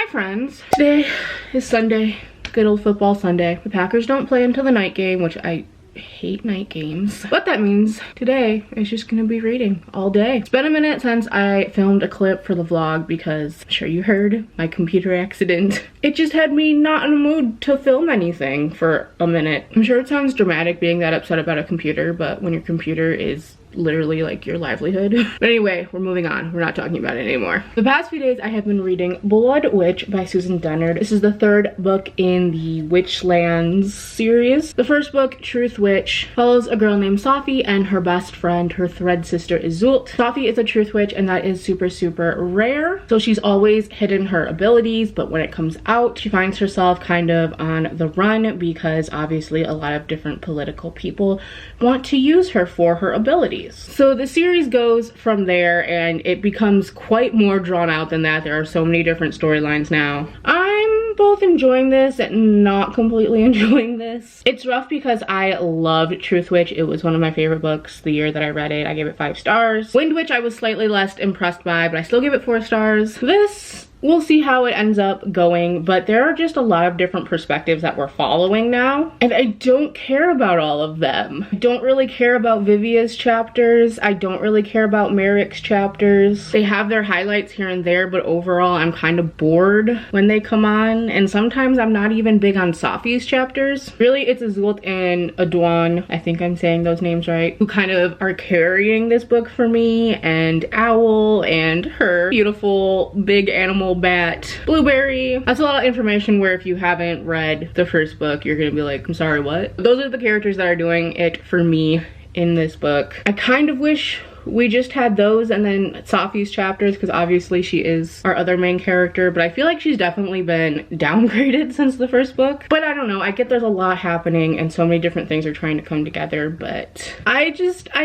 friends. Today is Sunday, good old football Sunday. The Packers don't play until the night game, which I hate night games. But that means today is just gonna be reading all day. It's been a minute since I filmed a clip for the vlog because I'm sure you heard my computer accident. It just had me not in a mood to film anything for a minute. I'm sure it sounds dramatic being that upset about a computer, but when your computer is literally like your livelihood. But anyway, we're moving on. We're not talking about it anymore. The past few days I have been reading Bloodwitch by Susan Dennard. This is the third book in the Witchlands series. The first book, Truth Witch, follows a girl named Safi and her best friend. Her thread sister is Zult. Safi is a truth witch and that is super rare. So she's always hidden her abilities, but when it comes out, she finds herself kind of on the run because obviously a lot of different political people want to use her for her abilities. So the series goes from there and it becomes quite more drawn out than that. There are so many different storylines now. I'm both enjoying this and not completely enjoying this. It's rough because I loved Truth Witch. It was one of my favorite books the year that I read it. I gave it 5 stars. Wind Witch I was slightly less impressed by, but I still give it 4 stars. This, we'll see how it ends up going, but there are just a lot of different perspectives that we're following now, and I don't care about all of them. I don't really care about Vivia's chapters. I don't really care about Merrick's chapters. They have their highlights here and there, but overall I'm kind of bored when they come on, and sometimes I'm not even big on Safi's chapters. Really, it's Azult and Adwan, I think I'm saying those names right, who kind of are carrying this book for me, and Owl and her beautiful big animal bat Blueberry. That's a lot of information where if you haven't read the first book, you're gonna be like, I'm sorry, what? Those are the characters that are doing it for me in this book. I kind of wish we just had those and then Safi's chapters because obviously she is our other main character, but I feel like she's definitely been downgraded since the first book. But I don't know, I get there's a lot happening and so many different things are trying to come together, but I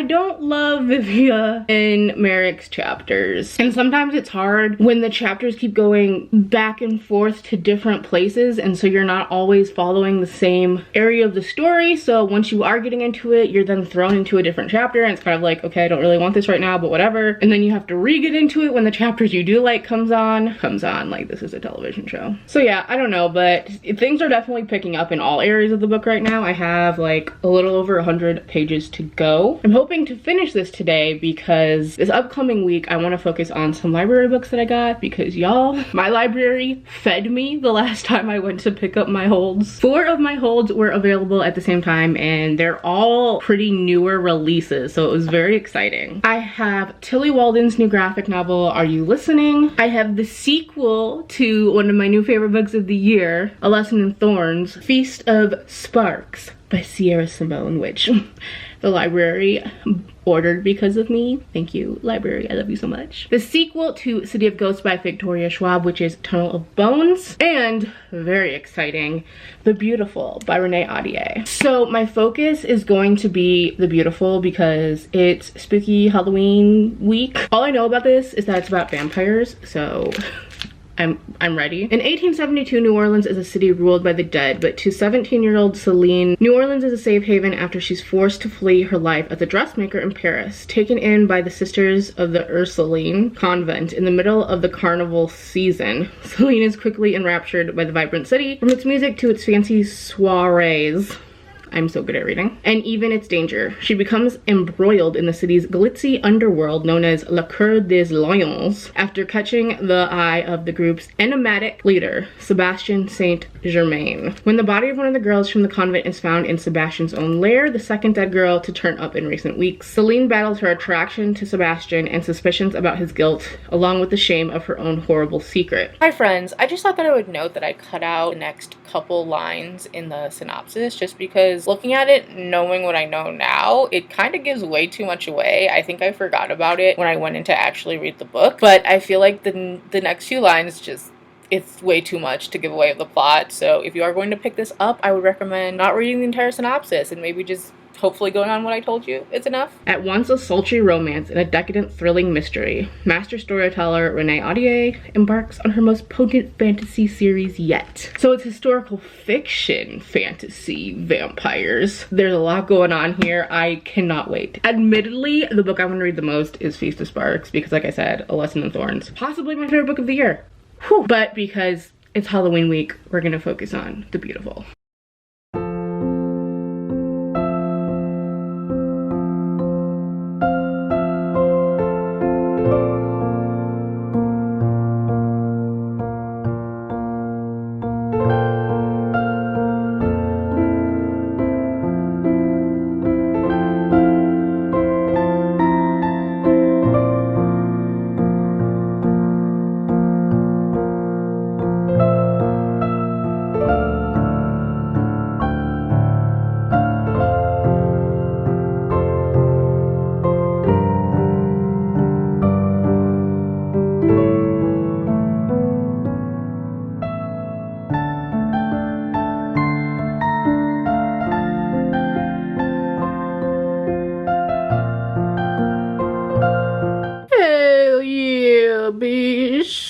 don't love Vivia and Merrick's chapters. And sometimes it's hard when the chapters keep going back and forth to different places, and so you're not always following the same area of the story. So once you are getting into it, you're then thrown into a different chapter and it's kind of like, okay, I don't really want this right now, but whatever. And then you have to re-get into it when the chapters you do like comes on like this is a television show. So yeah, I don't know, but things are definitely picking up in all areas of the book right now. I have like a little over 100 pages to go. I'm hoping to finish this today because this upcoming week I want to focus on some library books that I got because y'all, my library fed me the last time I went to pick up my holds. 4 of my holds were available at the same time and they're all pretty newer releases, so it was very exciting. I have Tilly Walden's new graphic novel, Are You Listening? I have the sequel to one of my new favorite books of the year, A Lesson in Thorns, Feast of Sparks by Sierra Simone, which the library ordered because of me. Thank you, library, I love you so much. The sequel to City of Ghosts by Victoria Schwab, which is Tunnel of Bones, and very exciting, The Beautiful by Renee Audier. So my focus is going to be The Beautiful because it's spooky Halloween week. All I know about this is that it's about vampires, so I'm ready. In 1872, New Orleans is a city ruled by the dead, but to 17-year-old Celine, New Orleans is a safe haven after she's forced to flee her life as a dressmaker in Paris. Taken in by the Sisters of the Ursuline convent in the middle of the carnival season, Celine is quickly enraptured by the vibrant city, from its music to its fancy soirees. I'm so good at reading. And even its danger. She becomes embroiled in the city's glitzy underworld known as La Cour des Lions after catching the eye of the group's enigmatic leader, Sebastian Saint Germain. When the body of one of the girls from the convent is found in Sebastian's own lair, the second dead girl to turn up in recent weeks, Celine battles her attraction to Sebastian and suspicions about his guilt, along with the shame of her own horrible secret. Hi friends, I just thought that I would note that I cut out the next couple lines in the synopsis just because looking at it, knowing what I know now, it kind of gives way too much away. I think I forgot about it when I went in to actually read the book, but I feel like the next few lines just, it's way too much to give away of the plot. So if you are going to pick this up, I would recommend not reading the entire synopsis and maybe just hopefully going on what I told you is enough. At once a sultry romance and a decadent thrilling mystery, master storyteller Renee Audier embarks on her most potent fantasy series yet. So it's historical fiction fantasy vampires. There's a lot going on here. I cannot wait. Admittedly, the book I'm gonna read the most is Feast of Sparks because, like I said, A Lesson in Thorns. Possibly my favorite book of the year. Whew. But because it's Halloween week, we're gonna focus on the beautiful.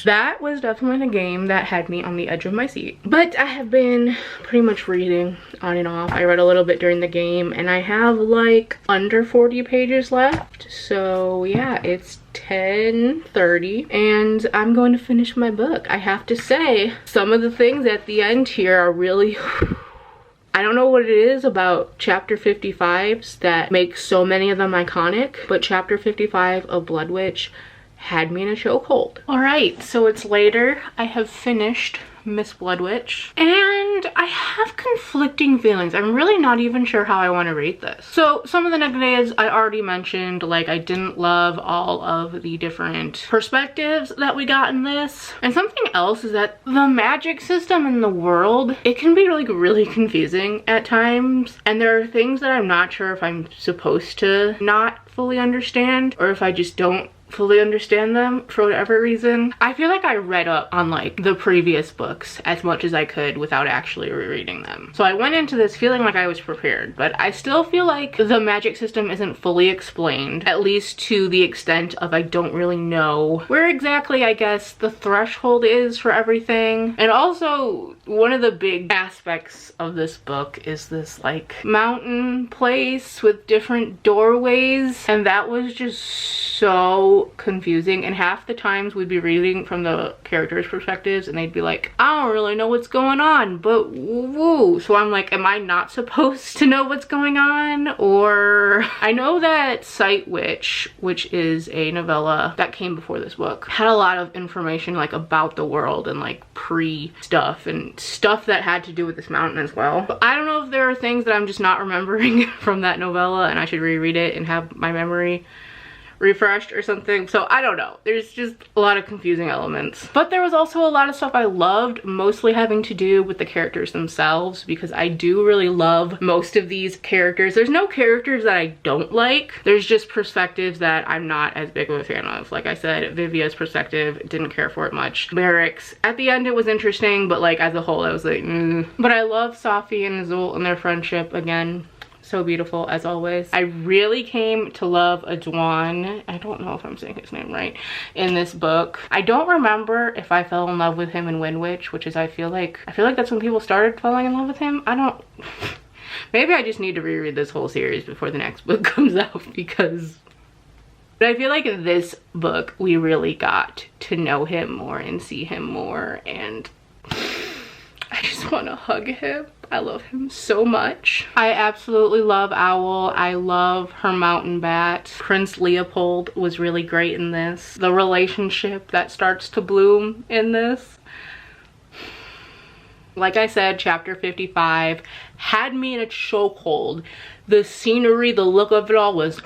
That was definitely a game that had me on the edge of my seat. But I have been pretty much reading on and off. I read a little bit during the game and I have like under 40 pages left. So yeah, it's 10:30 and I'm going to finish my book. I have to say, some of the things at the end here are really I don't know what it is about chapter 55s that makes so many of them iconic, but chapter 55 of Bloodwitch had me in a chokehold. All right, so it's later. I have finished Miss Bloodwitch and I have conflicting feelings. I'm really not even sure how I want to rate this. So some of the negatives I already mentioned, like I didn't love all of the different perspectives that we got in this. And something else is that the magic system in the world, it can be like really confusing at times. And there are things that I'm not sure if I'm supposed to not fully understand or if I just don't fully understand them for whatever reason. I feel like I read up on like the previous books as much as I could without actually rereading them. So I went into this feeling like I was prepared, but I still feel like the magic system isn't fully explained, at least to the extent of I don't really know where exactly I guess the threshold is for everything. And also one of the big aspects of this book is this like mountain place with different doorways, and that was just so confusing. And half the times we'd be reading from the characters' perspectives and they'd be like, I don't really know what's going on, but woo. So I'm like, am I not supposed to know what's going on? Or I know that Sight Witch, which is a novella that came before this book, had a lot of information like about the world and like pre-stuff and stuff that had to do with this mountain as well. But I don't know if there are things that I'm just not remembering from that novella and I should reread it and have my memory refreshed or something. So I don't know, there's just a lot of confusing elements. But there was also a lot of stuff I loved, mostly having to do with the characters themselves, because I do really love most of these characters. There's no characters that I don't like, there's just perspectives that I'm not as big of a fan of. Like I said, Vivia's perspective, didn't care for it much. Merrick's, at the end it was interesting, but like as a whole I was like But I love Safi and Azul and their friendship. Again, so beautiful as always. I really came to love Adwan, I don't know if I'm saying his name right, in this book. I don't remember if I fell in love with him in Windwitch, which is I feel like that's when people started falling in love with him. I don't maybe I just need to reread this whole series before the next book comes out, because but I feel like in this book we really got to know him more and see him more, and I just want to hug him. I love him so much. I absolutely love Owl. I love her mountain bat. Prince Leopold was really great in this. The relationship that starts to bloom in this. Like I said, chapter 55 had me in a chokehold. The scenery, the look of it all was...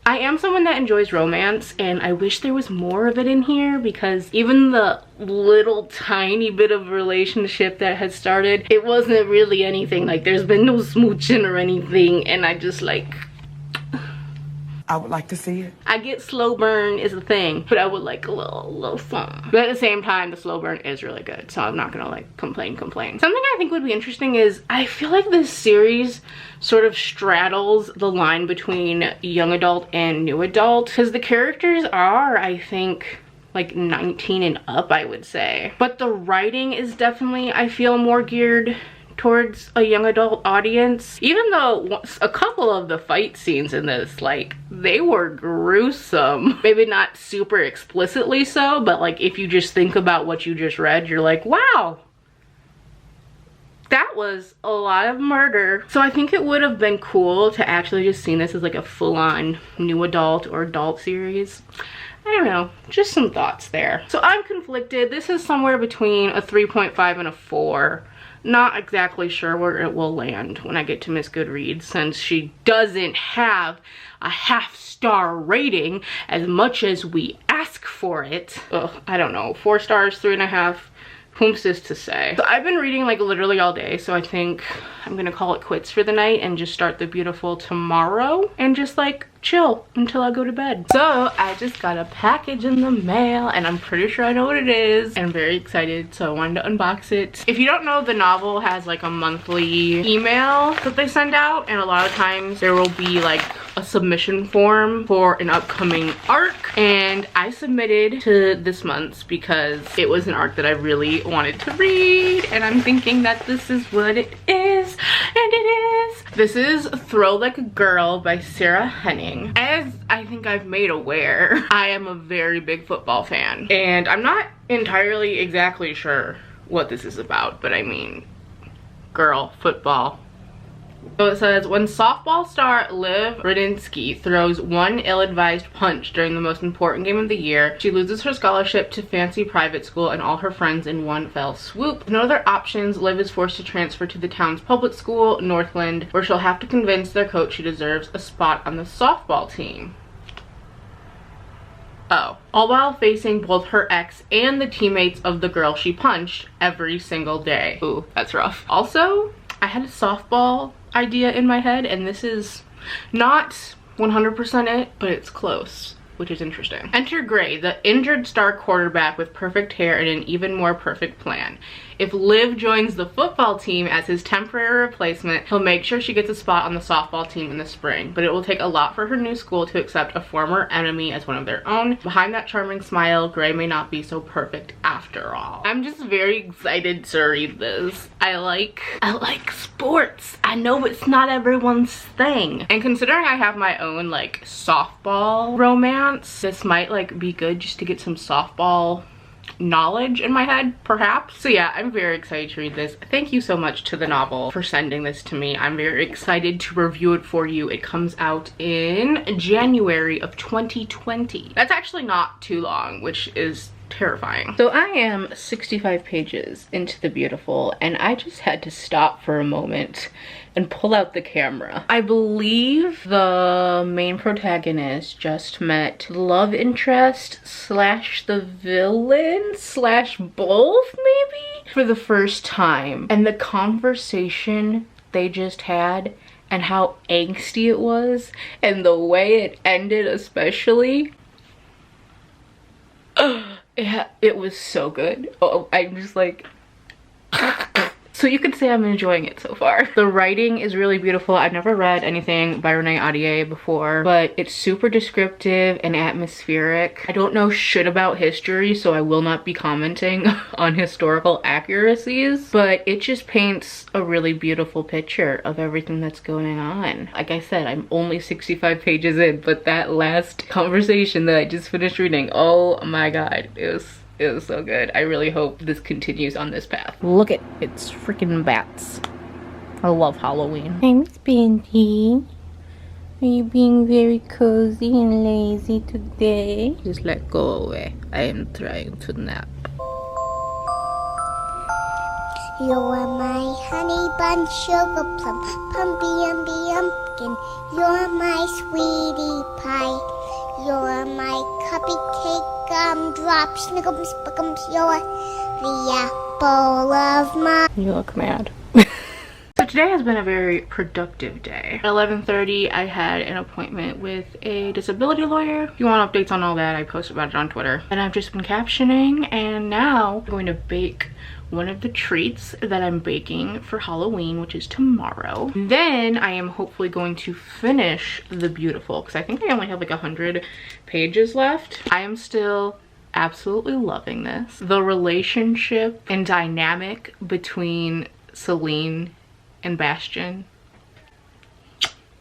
I am someone that enjoys romance, and I wish there was more of it in here, because even the little tiny bit of relationship that had started, it wasn't really anything. Like, there's been no smooching or anything, and I just like... I would like to see it. I get slow burn is a thing, but I would like a little fun. But at the same time, the slow burn is really good, so I'm not gonna like complain. Something I think would be interesting is, I feel like this series sort of straddles the line between young adult and new adult, because the characters are, I think, like 19 and up, I would say. But the writing is definitely, I feel, more geared towards a young adult audience, even though a couple of the fight scenes in this, like, they were gruesome. Maybe not super explicitly so, but like if you just think about what you just read, you're like, wow, that was a lot of murder. So I think it would have been cool to actually just see this as like a full-on new adult or adult series. I don't know, just some thoughts there. So I'm conflicted. This is somewhere between a 3.5 and a 4. Not exactly sure where it will land when I get to Miss Goodreads, since she doesn't have a half-star rating as much as we ask for it. Ugh, I don't know, 4 stars, 3.5. Whom's this to say? So I've been reading like literally all day, so I think I'm gonna call it quits for the night and just start The Beautiful tomorrow and just like chill until I go to bed. So I just got a package in the mail and I'm pretty sure I know what it is. I'm very excited, so I wanted to unbox it. If you don't know, the novel has like a monthly email that they send out, and a lot of times there will be like a submission form for an upcoming arc, and I submitted to this month's because it was an arc that I really wanted to read, and I'm thinking that this is what it is, and it is. This is Throw Like a Girl by Sarah Henning. As I think I've made aware, I am a very big football fan, and I'm not entirely exactly sure what this is about, but I mean, girl, football. So it says, when softball star Liv Radinsky throws one ill-advised punch during the most important game of the year, she loses her scholarship to fancy private school and all her friends in one fell swoop. With no other options, Liv is forced to transfer to the town's public school, Northland, where she'll have to convince their coach she deserves a spot on the softball team. Oh. All while facing both her ex and the teammates of the girl she punched every single day. Ooh, that's rough. Also, I had a softball idea in my head, and this is not 100% it, but it's close, which is interesting. Enter Gray, the injured star quarterback with perfect hair and an even more perfect plan. If Liv joins the football team as his temporary replacement, he'll make sure she gets a spot on the softball team in the spring, but it will take a lot for her new school to accept a former enemy as one of their own. Behind that charming smile, Gray may not be so perfect after all. I'm just very excited to read this. I like sports. I know it's not everyone's thing. And considering I have my own like softball romance, this might like be good just to get some softball knowledge in my head, perhaps. So yeah, I'm very excited to read this. Thank you so much to the novel for sending this to me. I'm very excited to review it for you. It comes out in January of 2020. That's actually not too long, which is terrifying. So I am 65 pages into The Beautiful, and I just had to stop for a moment and pull out the camera. I believe the main protagonist just met love interest slash the villain slash both, maybe, for the first time. And the conversation they just had and how angsty it was and the way it ended especially, it was so good. Oh, I'm just like so you could say I'm enjoying it so far. The writing is really beautiful. I've never read anything by Renee Ahdieh before, but it's super descriptive and atmospheric. I don't know shit about history, so I will not be commenting on historical accuracies, but it just paints a really beautiful picture of everything that's going on. Like I said, I'm only 65 pages in, but that last conversation that I just finished reading, oh my god, it was so good. I really hope this continues on this path. Look at it's freaking bats. I love Halloween. Hi, Miss Bendy. Are you being very cozy and lazy today? Just let go away. I am trying to nap. You're my honey bun, sugar plum, pumpy umby umpkin. You're my sweetie pie. You're my cupcake gumdrop, snickums, buckums. You're the apple of my... You look mad. So today has been a very productive day. At 11:30, I had an appointment with a disability lawyer. If you want updates on all that, I post about it on Twitter. And I've just been captioning, and now I'm going to bake one of the treats that I'm baking for Halloween, which is tomorrow. Then I am hopefully going to finish The Beautiful, because I think I only have like 100 pages left. I am still absolutely loving this. The relationship and dynamic between Celine and Bastion.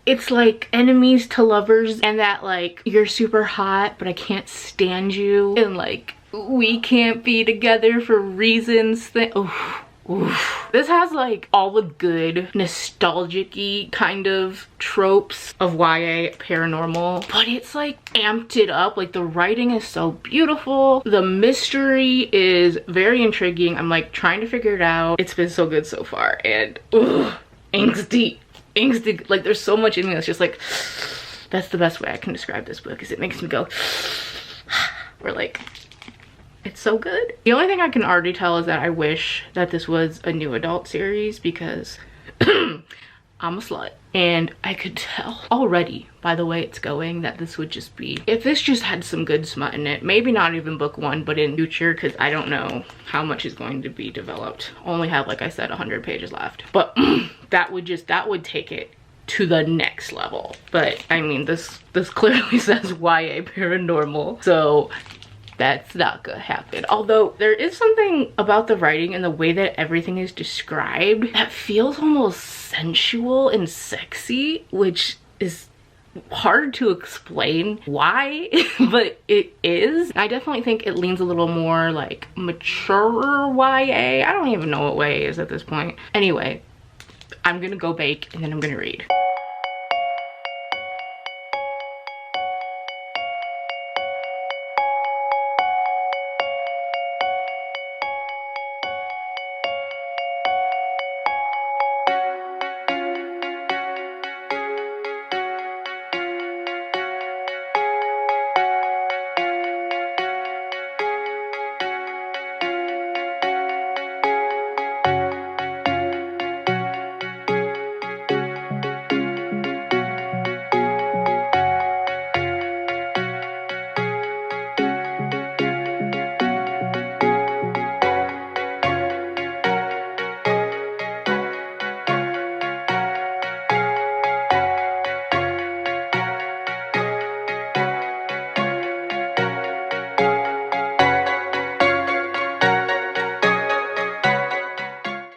It's like enemies to lovers, and that like you're super hot but I can't stand you, and like we can't be together for reasons that oof. This has like all the good nostalgic-y kind of tropes of YA paranormal, but it's like amped it up. Like the writing is so beautiful, the mystery is very intriguing. I'm like trying to figure it out. It's been so good so far, and angsty, like there's so much in me that's just like, that's the best way I can describe this book, is it makes me go we're like, it's so good. The only thing I can already tell is that I wish that this was a new adult series, because I'm a slut. And I could tell already by the way it's going that this would just be, if this just had some good smut in it, maybe not even book 1, but in future, because I don't know how much is going to be developed. Only have, like I said, 100 pages left. But that would take it to the next level. But I mean, this clearly says YA paranormal, so that's not gonna happen. Although there is something about the writing and the way that everything is described that feels almost sensual and sexy, which is hard to explain why, but it is. I definitely think it leans a little more like mature YA. I don't even know what YA is at this point. Anyway, I'm gonna go bake and then I'm gonna read.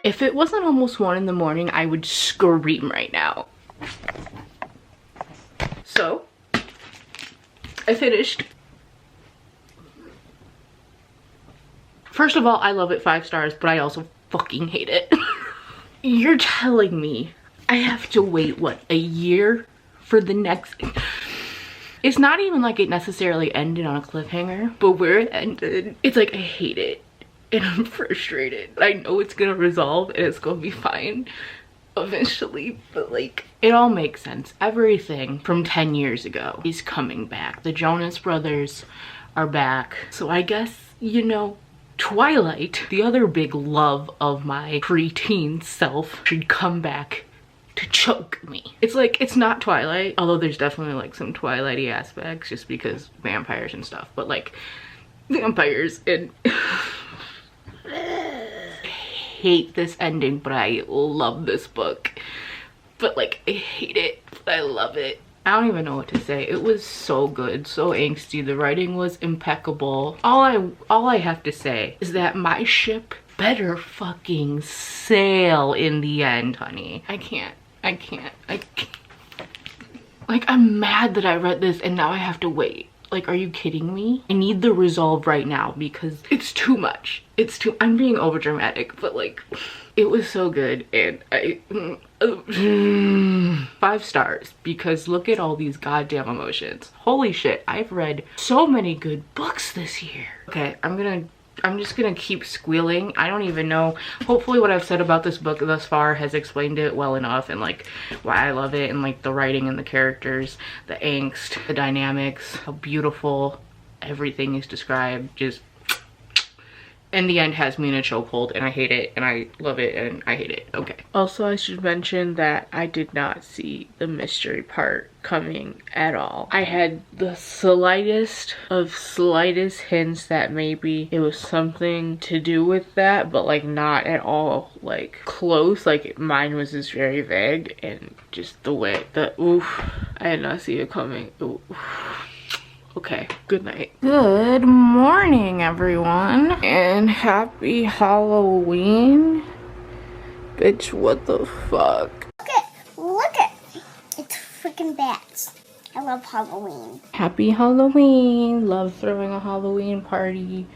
If it wasn't almost 1 in the morning, I would scream right now. So, I finished. First of all, I love it 5 stars, but I also fucking hate it. You're telling me I have to wait, what, a year for the next... It's not even like it necessarily ended on a cliffhanger, but where it ended, it's like I hate it. And I'm frustrated. I know it's gonna resolve and it's gonna be fine eventually, but like, it all makes sense. Everything from 10 years ago is coming back. The Jonas Brothers are back. So I guess, you know, Twilight, the other big love of my preteen self, should come back to choke me. It's like, it's not Twilight, although there's definitely like some Twilight-y aspects just because vampires and stuff, but like vampires and hate this ending, but I love this book. But like, I hate it, but I love it. I don't even know what to say. It was so good, so angsty. The writing was impeccable. All I have to say is that my ship better fucking sail in the end, honey. I can't. Like, I'm mad that I read this and now I have to wait. Like, are you kidding me? I need the resolve right now because it's too much. I'm being overdramatic, but like, it was so good. And 5 stars, because look at all these goddamn emotions. Holy shit, I've read so many good books this year. Okay, I'm just gonna keep squealing. I don't even know. Hopefully what I've said about this book thus far has explained it well enough, and like why I love it, and like the writing and the characters, the angst, the dynamics, how beautiful everything is described. Just in the end has me in a chokehold, and I hate it, and I love it, and I hate it. Okay. Also, I should mention that I did not see the mystery part coming at all. I had the slightest hints that maybe it was something to do with that, but like not at all like close. Like mine was just very vague, and just the way that I did not see it coming. Oof. Okay, good night. Good morning, everyone, and happy Halloween. Bitch, what the fuck? Look at, it's freaking bats. I love Halloween. Happy Halloween. Love throwing a Halloween party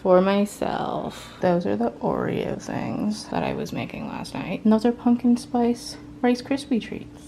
for myself. Those are the Oreo things that I was making last night. And those are pumpkin spice Rice Krispie treats.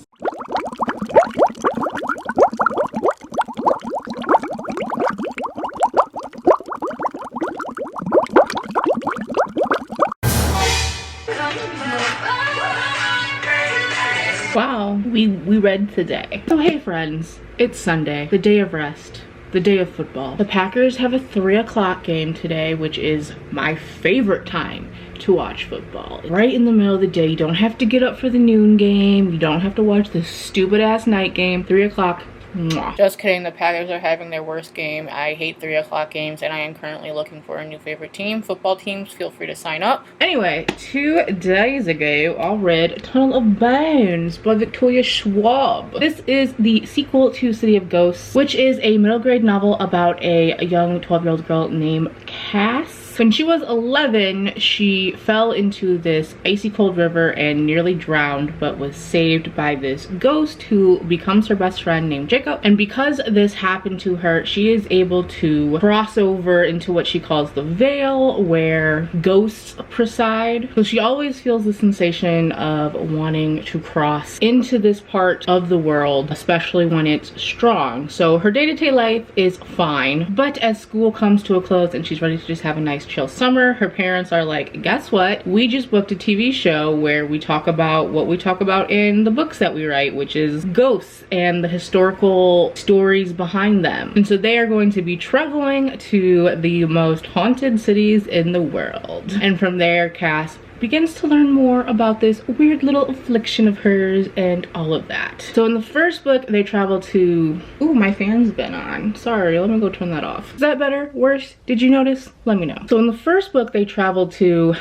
Wow, we read today. So hey friends, it's Sunday, the day of rest, the day of football. The Packers have a 3 o'clock game today, which is my favorite time to watch football. Right in the middle of the day, you don't have to get up for the noon game, you don't have to watch this stupid ass night game. 3 o'clock. Mwah. Just kidding, the Packers are having their worst game. I hate 3 o'clock games, and I am currently looking for a new favorite team. Football teams, feel free to sign up. Anyway, 2 days ago, I read Tunnel of Bones by Victoria Schwab. This is the sequel to City of Ghosts, which is a middle grade novel about a young 12-year-old girl named Cass. When she was 11, she fell into this icy cold river and nearly drowned, but was saved by this ghost who becomes her best friend named Jacob. And because this happened to her, she is able to cross over into what she calls the Veil, where ghosts preside. So she always feels the sensation of wanting to cross into this part of the world, especially when it's strong. So her day-to-day life is fine, but as school comes to a close and she's ready to just have a nice chill summer, her parents are like, guess what? We just booked a TV show where we talk about what we talk about in the books that we write, which is ghosts and the historical stories behind them. And so they are going to be traveling to the most haunted cities in the world. And from there, Cass begins to learn more about this weird little affliction of hers and all of that. So in the first book, they travel to... Ooh, my fan's been on. Sorry, let me go turn that off. Is that better? Worse? Did you notice? Let me know. So in the first book, they travel to...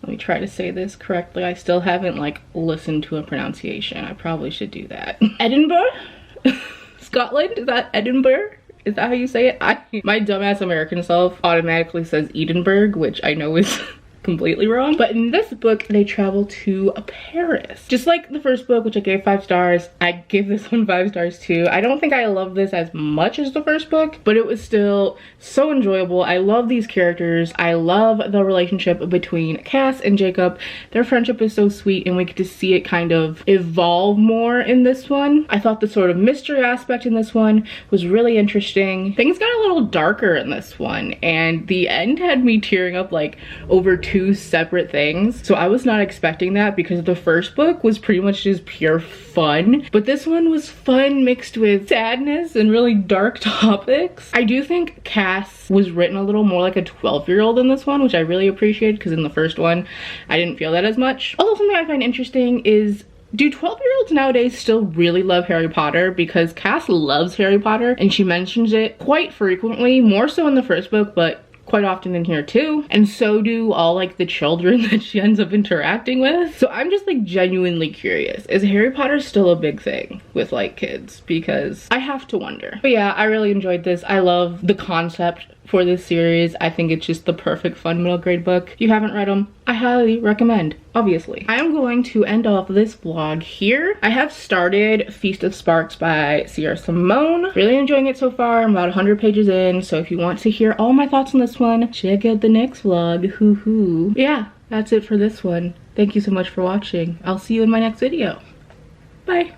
Let me try to say this correctly. I still haven't, like, listened to a pronunciation. I probably should do that. Edinburgh? Scotland? Is that Edinburgh? Is that how you say it? My dumbass American self automatically says Edinburgh, which I know is... completely wrong. But in this book, they travel to Paris. Just like the first book, which I gave 5 stars, I give this one 5 stars too. I don't think I love this as much as the first book, but it was still so enjoyable. I love these characters. I love the relationship between Cass and Jacob. Their friendship is so sweet, and we get to see it kind of evolve more in this one. I thought the sort of mystery aspect in this one was really interesting. Things got a little darker in this one, and the end had me tearing up like over 2 separate things. So I was not expecting that, because the first book was pretty much just pure fun, but this one was fun mixed with sadness and really dark topics. I do think Cass was written a little more like a 12-year-old in this one, which I really appreciated, because in the first one I didn't feel that as much. Also, something I find interesting is, do 12-year-olds nowadays still really love Harry Potter? Because Cass loves Harry Potter and she mentions it quite frequently, more so in the first book, but quite often in here too, and so do all like the children that she ends up interacting with. So I'm just like genuinely curious, is Harry Potter still a big thing with like kids? Because I have to wonder. But yeah, I really enjoyed this. I love the concept for this series. I think it's just the perfect fun middle grade book. If you haven't read them, I highly recommend, obviously. I am going to end off this vlog here. I have started Feast of Sparks by Sierra Simone. Really enjoying it so far. I'm about 100 pages in, so if you want to hear all my thoughts on this one, check out the next vlog. Hoo hoo. Yeah, that's it for this one. Thank you so much for watching. I'll see you in my next video. Bye.